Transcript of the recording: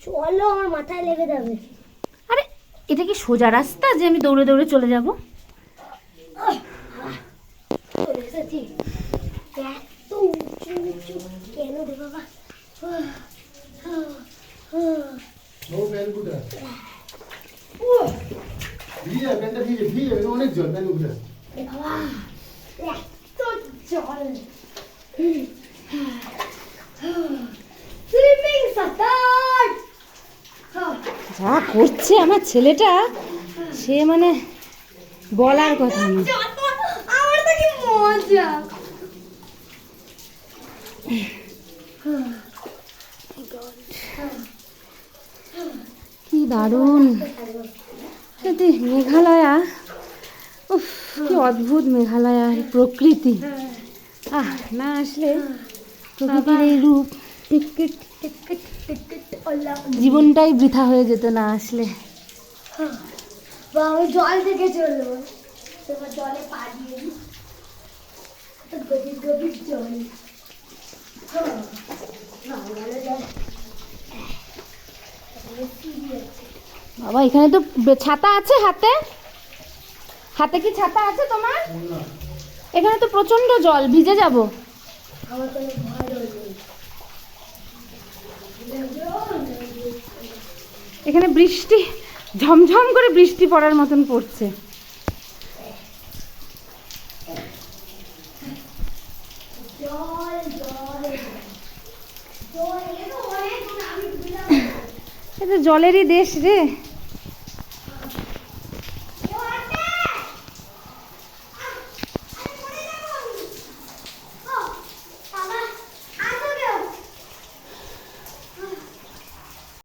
চলো, আমার মাথায় লেগে যাবে। আরে এটা কি সোজা রাস্তা যে আমি দৌড়ে দৌড়ে চলে যাব? চলে এসেছি। এত উঁচু উঁচু কেন রে বাবা? অনেক জল প্যান উঠে বাবা এত জল। সুইমিং সাঁতার যা করছে আমার ছেলেটা, সে মানে বলার কথা না। আমার তো কি মজা। কি দারুণ সত্যি মেঘালয়া। উফ, কি অদ্ভুত মেঘালয়ার প্রকৃতি। না আসলে প্রকৃতির এই রূপ জীবনটাই বৃথা হয়ে যেত না আসলে। আমি জল থেকে চলবো, তোমার জলে পা দিয়ে দিই। গভীর গভীর জল। বাবা এখানে তো ছাতা আছে হাতে? হাতে কি ছাতা আছে তোমার? এখানে তো প্রচন্ড জল, ভিজে যাব। আমার কোনো ভয় নেই। এখানে বৃষ্টি ঝমঝম করে বৃষ্টি পড়ার মতন পড়ছে। এটা জলেরই দেশ রে।